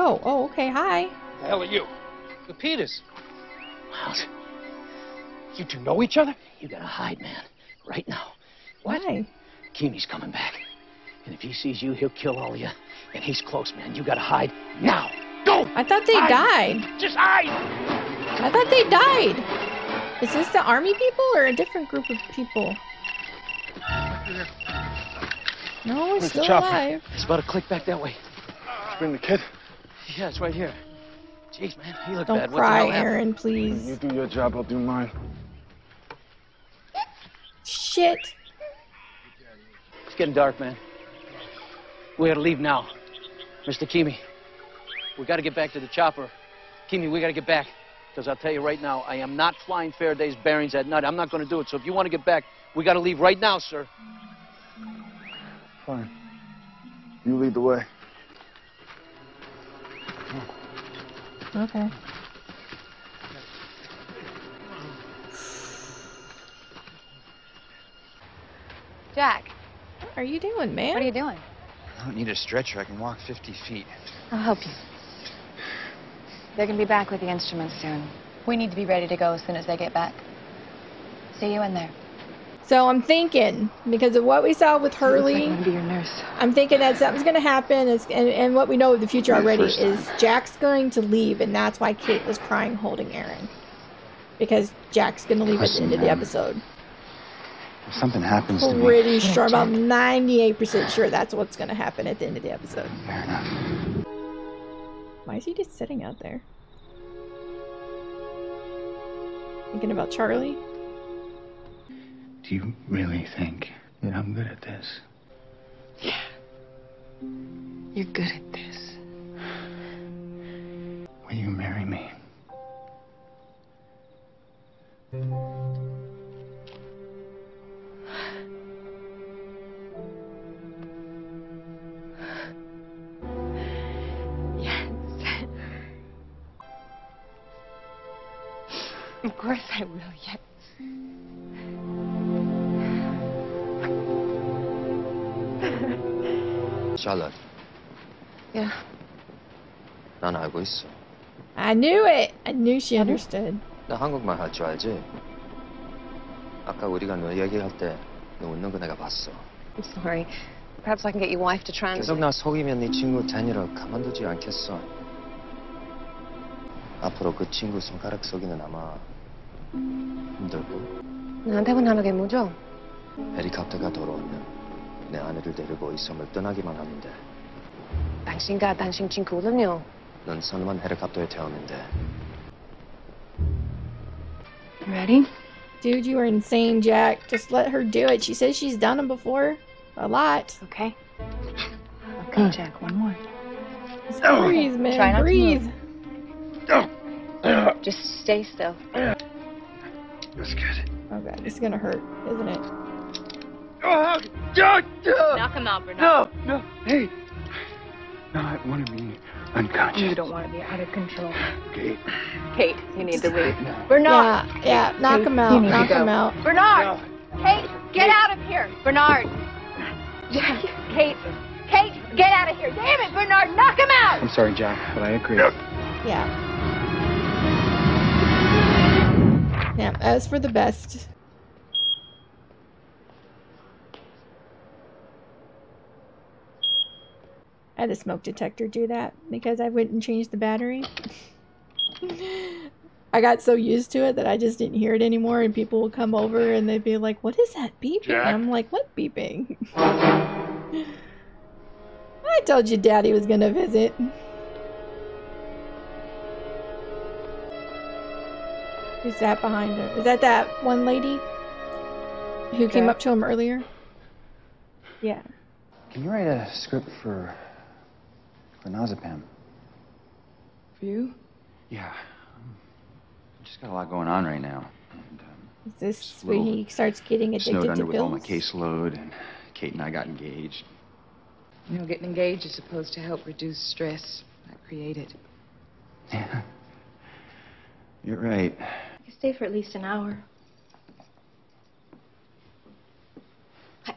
Oh, okay, hi. The hell are you? The Peters. Miles, you two know each other? You gotta hide, man. Right now. Why? Keeney's coming back. And if he sees you, he'll kill all of you. And he's close, man. You gotta hide now. Go! I thought they died. Just hide! I thought they died. Is this the army people or a different group of people? No, we're still alive. It's about a click back that way. Bring the kid. Yeah, it's right here. Jeez, man, he looked Don't bad. cry, What the hell Aaron, You please. do your job, I'll do mine. Shit. It's getting dark, man. We gotta leave now. Mr. Kimi, we gotta get back to the chopper. Kimi, we gotta get back. Because I'll tell you right now, I am not flying Faraday's bearings at night. I'm not gonna do it. So if you want to get back, we gotta leave right now, sir. Fine. You lead the way. Okay. Jack, What are you doing, man? what are you doing? I don't need a stretcher. I can walk 50 feet. I'll help you. They're gonna be back with the instruments soon. We need to be ready to go as soon as they get back. See you in there. So I'm thinking, because of what we saw with Hurley, I'm gonna be your nurse. I'm thinking that something's going to happen, and what we know of the future already is Jack's going to leave, and that's why Kate was crying holding Aaron. Because Jack's going to leave at the end of the episode. If something happens to me... Pretty sure, about 98% sure that's what's going to happen at the end of the episode. Fair enough. Why is he just sitting out there? Thinking about Charlie? Do you really think that I'm good at this? Yeah. You're good at this. Will you marry me? Yes. Of course I will, yes. Charlotte, Yeah. 난 알고 있어. I knew it! I knew she understood. 나 한국말 할 줄 알지? 아까 우리가 너 얘기할 때 너 웃는 거 내가 봤어. I'm sorry. Perhaps I can get your wife to translate. 계속 나 속이면 네 친구 다니를 가만두지 않겠어. 앞으로 그 친구 손가락 속이는 아마 힘들고. 나한테 원하는 뭐죠? 헬리콥터가 돌아오면 내 아내를 데리고 이 섬을 떠나기만 하면 돼. 당신과 당신 친구는요? 넌 선만 헬리콥터에 태우면 돼. Ready? Dude, you are insane, Jack. Just let her do it. She says she's done them before. A lot. Okay. Okay, Jack, one more. Just breathe, man. Try not to breathe. Just stay still. That's good. Oh god, this is gonna hurt, isn't it? Knock him out, Bernard. No, hey. No, I want to be unconscious. You don't want to be out of control. Kate. Kate, you need to leave. No. Bernard! Yeah, knock Kate, him you out, need to knock go. him out. Bernard! Kate, get out of here! Bernard! Kate, get out of here! Damn it, Bernard, knock him out! I'm sorry, Jack, but I agree. Yeah. Yeah, that was for the best. I had a smoke detector do that because I wouldn't change the battery. I got so used to it that I just didn't hear it anymore, and people would come over and they'd be like, "What is that beeping?" Jack? I'm like, "What beeping?" I told you Daddy was gonna visit. Who's that behind her? Is that one lady who came up to him earlier? Yeah. Can you write a script for Nazapam? For you? Yeah. Just got a lot going on right now. And, Is this just where little he starts getting snowed addicted under to with all my pills? caseload, and Kate and I got engaged. You know, getting engaged is supposed to help reduce stress, not create it. Yeah. You're right. You can stay for at least an hour.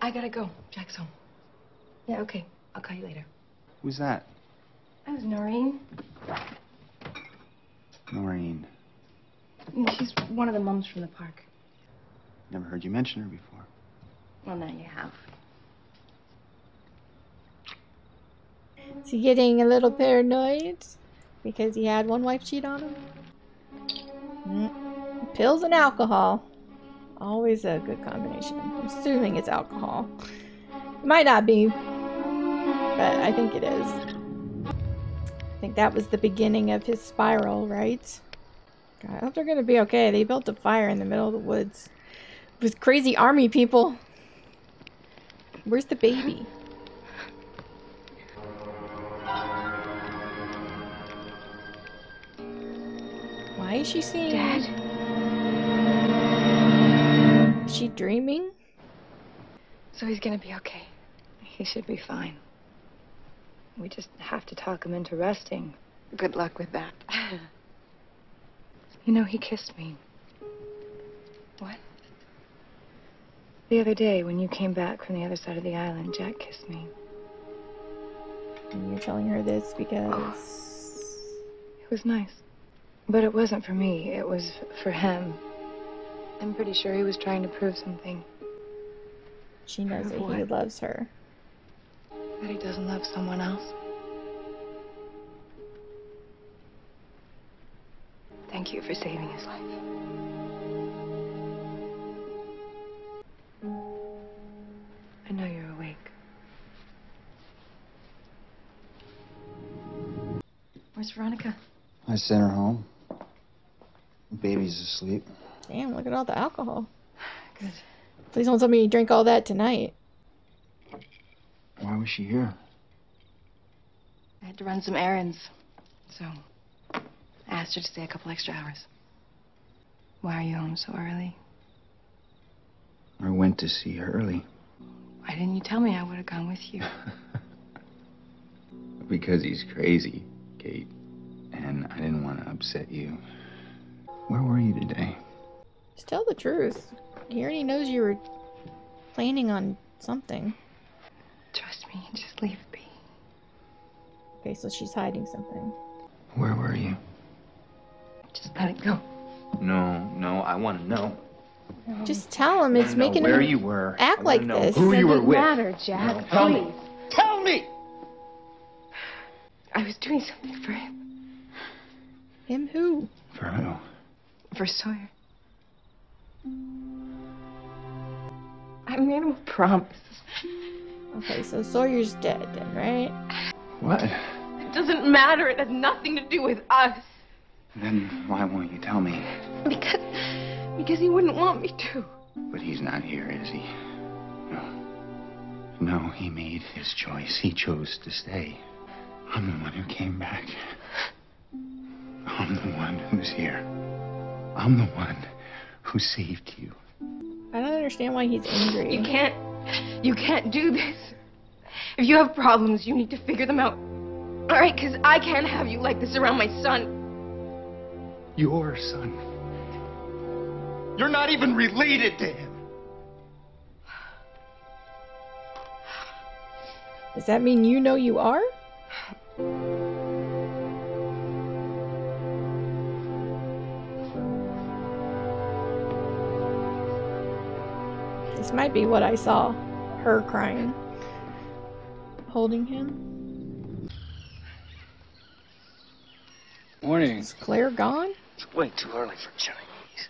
I gotta go. Jack's home. Yeah, okay. I'll call you later. Who's that? That was Noreen. Noreen. She's one of the mums from the park. Never heard you mention her before. Well, now you have. Is he getting a little paranoid because he had one wife cheat on him? Pills and alcohol. Always a good combination. I'm assuming it's alcohol. It might not be, but I think it is. I think that was the beginning of his spiral, right? God, I hope they're gonna be okay. They built a fire in the middle of the woods with crazy army people. Where's the baby? Why is she seeing? Dad? Is she dreaming? So he's gonna be okay. He should be fine. We just have to talk him into resting. Good luck with that. You know, he kissed me. What? The other day, when you came back from the other side of the island, Jack kissed me. And you're telling her this because... It was nice. But it wasn't for me. It was for him. I'm pretty sure he was trying to prove something. She knows that he loves her. That he doesn't love someone else. Thank you for saving his life. I know you're awake. Where's Veronica? I sent her home. The baby's asleep. Damn, look at all the alcohol. Good. Please don't tell me you drink all that tonight. Why was she here? I had to run some errands, so I asked her to stay a couple extra hours. Why are you home so early? I went to see her early. Why didn't you tell me? I would have gone with you. Because he's crazy, Kate. And I didn't want to upset you. Where were you today? Just tell the truth. He already knows you were planning on something. Trust me, just leave it be. Okay, so she's hiding something. Where were you? Just let it go. No, I want to know. Just tell him. It's making where him you were. act like this. Who you were with. Doesn't matter, Jack. No, tell Please. me. Tell me! I was doing something for him. Him who? For who? For Sawyer. I made him a promise. Okay, so Sawyer's dead then, right? What? It doesn't matter. It has nothing to do with us. Then why won't you tell me? Because he wouldn't want me to. But he's not here, is he? No, he made his choice. He chose to stay. I'm the one who came back. I'm the one who's here. I'm the one who saved you. I don't understand why he's angry. You can't do this. If you have problems, you need to figure them out. All right, because I can't have you like this around my son. Your son. You're not even related to him. Does that mean you know you are? This might be what I saw. Her crying. Holding him. Morning. Is Claire gone? It's way too early for Chinese.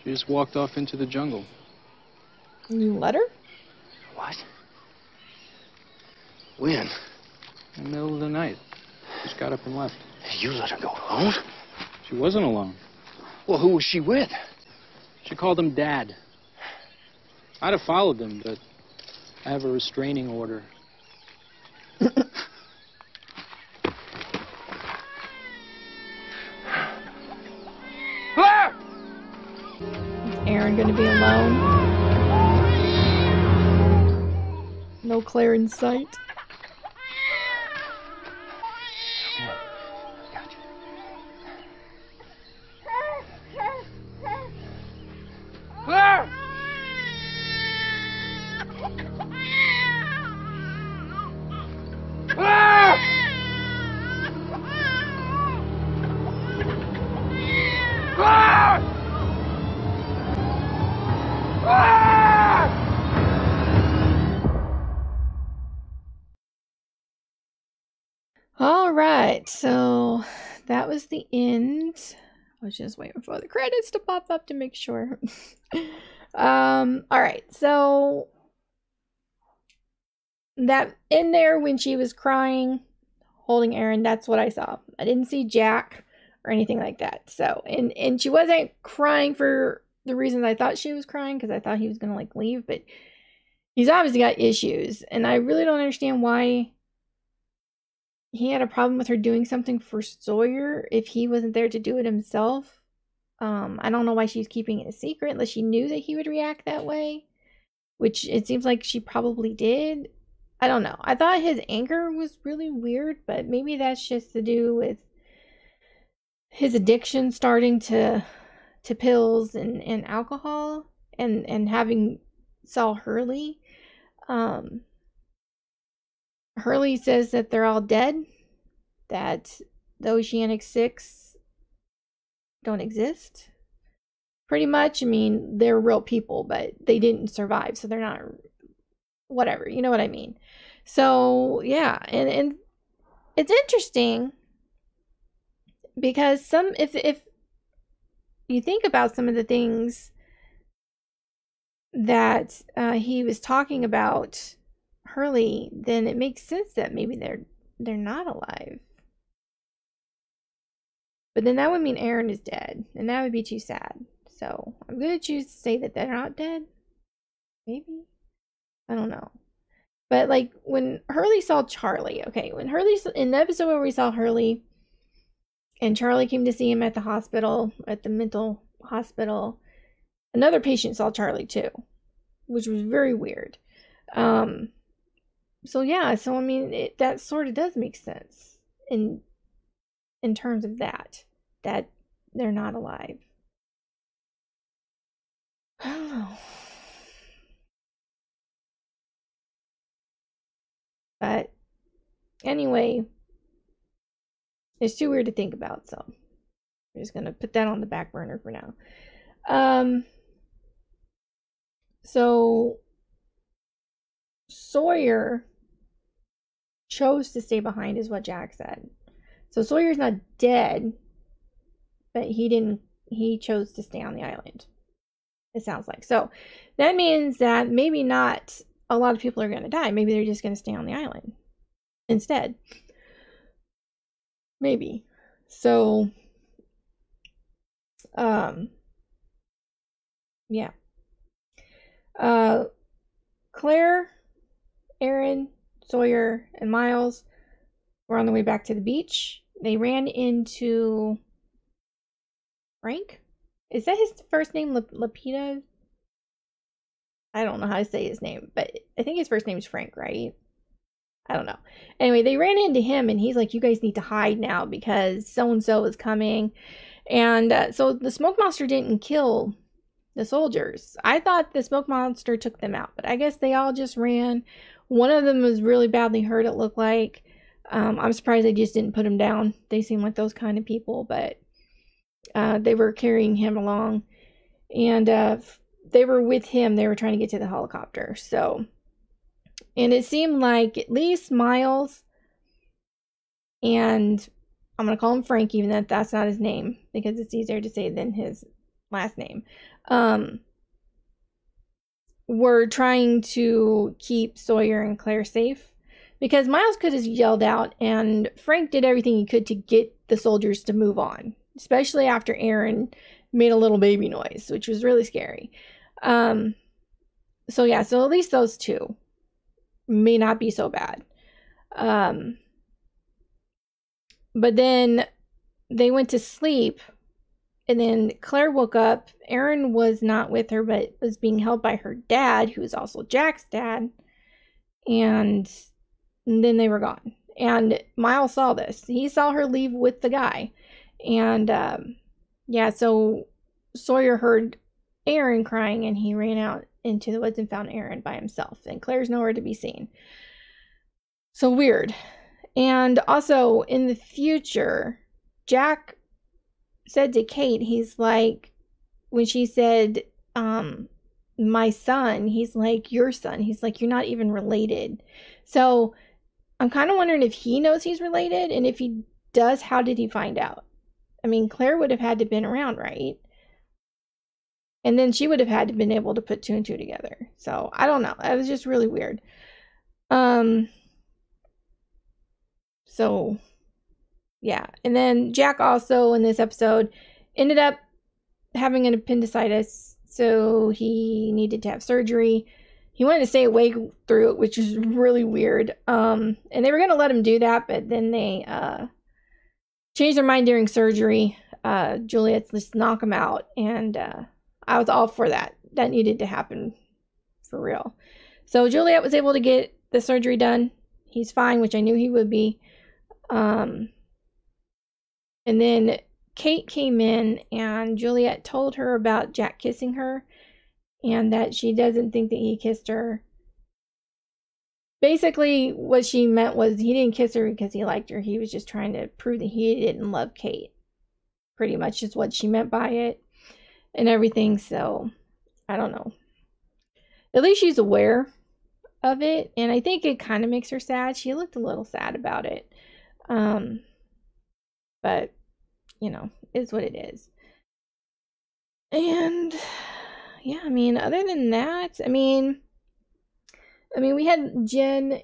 She just walked off into the jungle. You let her? What? When? In the middle of the night. Just got up and left. You let her go alone? She wasn't alone. Well, who was she with? She called him Dad. I'd have followed them, but I have a restraining order. Claire! Is Aaron gonna be alone? No Claire in sight. Claire! Claire! All right, so that was the end. I was just waiting for the credits to pop up to make sure. All right, so that in there when she was crying, holding Aaron, that's what I saw. I didn't see Jack or anything like that. So, and she wasn't crying for the reasons I thought she was crying, because I thought he was gonna like leave, but he's obviously got issues, and I really don't understand why he had a problem with her doing something for Sawyer if he wasn't there to do it himself. I don't know why she's keeping it a secret unless she knew that he would react that way, which it seems like she probably did. I don't know. I thought his anger was really weird, but maybe that's just to do with his addiction starting to pills and alcohol, and having saw Hurley. Hurley says that they're all dead, that the Oceanic Six don't exist. Pretty much, I mean, they're real people, but they didn't survive, so they're not, whatever, you know what I mean. So, yeah, and it's interesting because if you think about some of the things that he was talking about Hurley, then it makes sense that maybe they're not alive. But then that would mean Aaron is dead, and that would be too sad. So I'm gonna choose to say that they're not dead. Maybe, I don't know. But like when Hurley saw Charlie, okay, when Hurley, in the episode where we saw Hurley and Charlie came to see him at the hospital, at the mental hospital, another patient saw Charlie too, which was very weird. So yeah, so I mean, that sort of does make sense in terms of that they're not alive. I don't know. But anyway, it's too weird to think about, so I'm just gonna put that on the back burner for now. So Sawyer chose to stay behind is what Jack said. So Sawyer's not dead, but he chose to stay on the island, it sounds like. So that means that maybe not a lot of people are going to die. Maybe they're just going to stay on the island instead. Maybe. So, yeah. Claire, Aaron, Sawyer, and Miles were on the way back to the beach. They ran into Frank? Is that his first name? Lapita? I don't know how to say his name, but I think his first name is Frank, right? I don't know. Anyway, they ran into him, and he's like, you guys need to hide now because so-and-so is coming. And so the smoke monster didn't kill the soldiers. I thought the smoke monster took them out, but I guess they all just ran. One of them was really badly hurt, it looked like. I'm surprised they just didn't put him down. They seem like those kind of people, but they were carrying him along. And they were with him. They were trying to get to the helicopter. So, and it seemed like at least Miles, and I'm going to call him Frank, even though that's not his name, because it's easier to say than his last name, were trying to keep Sawyer and Claire safe. Because Miles could have yelled out, and Frank did everything he could to get the soldiers to move on. Especially after Aaron made a little baby noise, which was really scary. So yeah, so at least those two may not be so bad. But then they went to sleep, and then Claire woke up. Aaron was not with her, but was being held by her dad, who is also Jack's dad. And then they were gone. And Miles saw this. He saw her leave with the guy. And yeah, so Sawyer heard Aaron crying, and he ran out into the woods and found Aaron by himself. And Claire's nowhere to be seen. So weird. And also, in the future, Jack said to Kate, he's like, when she said, my son, he's like, your son. He's like, you're not even related. So I'm kind of wondering if he knows he's related, and if he does, how did he find out? I mean, Claire would have had to have been around, right? And then she would have had to have been able to put 2 and 2 together. So, I don't know. It was just really weird. So, yeah. And then Jack also, in this episode, ended up having an appendicitis. So, he needed to have surgery. He wanted to stay awake through it, which is really weird. And they were going to let him do that, but then they changed their mind during surgery. Juliet's just knock him out. And I was all for that. That needed to happen for real. So Juliet was able to get the surgery done. He's fine, which I knew he would be. And then Kate came in, and Juliet told her about Jack kissing her, and that she doesn't think that he kissed her. Basically, what she meant was he didn't kiss her because he liked her. He was just trying to prove that he didn't love Kate. Pretty much is what she meant by it and everything. So, I don't know. At least she's aware of it, and I think it kind of makes her sad. She looked a little sad about it. But, you know, it's what it is. And yeah, I mean, other than that, I mean, we had Jen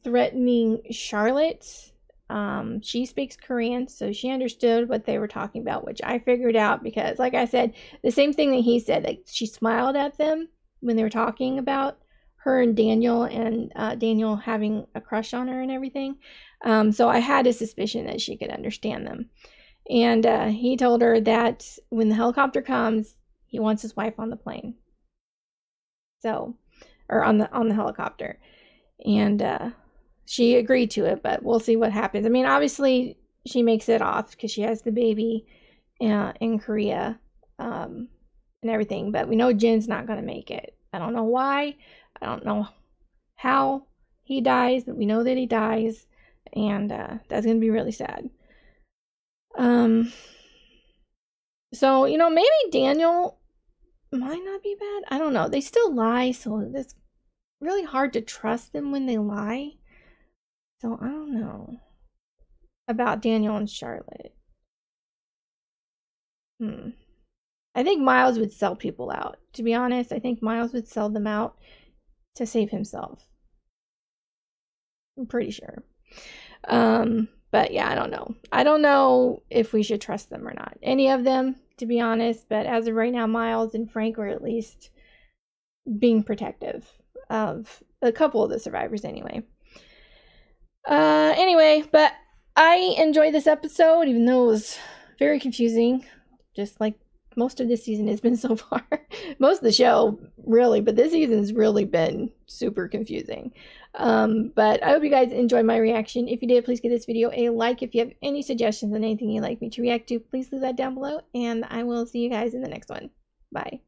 threatening Charlotte. She speaks Korean, so she understood what they were talking about, which I figured out because, like I said, the same thing that he said, like she smiled at them when they were talking about her and Daniel, and Daniel having a crush on her and everything. So I had a suspicion that she could understand them. And he told her that when the helicopter comes, he wants his wife on the plane. So, or on the helicopter. And she agreed to it, but we'll see what happens. I mean, obviously, she makes it off because she has the baby in Korea and everything. But we know Jen's not going to make it. I don't know why. I don't know how he dies, but we know that he dies. And that's going to be really sad. So, you know, maybe Daniel might not be bad. I don't know. They still lie, so it's really hard to trust them when they lie. So, I don't know about Daniel and Charlotte. I think Miles would sell people out. To be honest, I think Miles would sell them out to save himself. I'm pretty sure. But yeah, I don't know. I don't know if we should trust them or not. Any of them, to be honest. But as of right now, Miles and Frank are at least being protective of a couple of the survivors anyway. Anyway, but I enjoyed this episode, even though it was very confusing. Just like most of this season has been so far. Most of the show, really. But this season has really been super confusing. But I hope you guys enjoyed my reaction. If you did, please give this video a like. If you have any suggestions on anything you'd like me to react to, please leave that down below. And I will see you guys in the next one. Bye.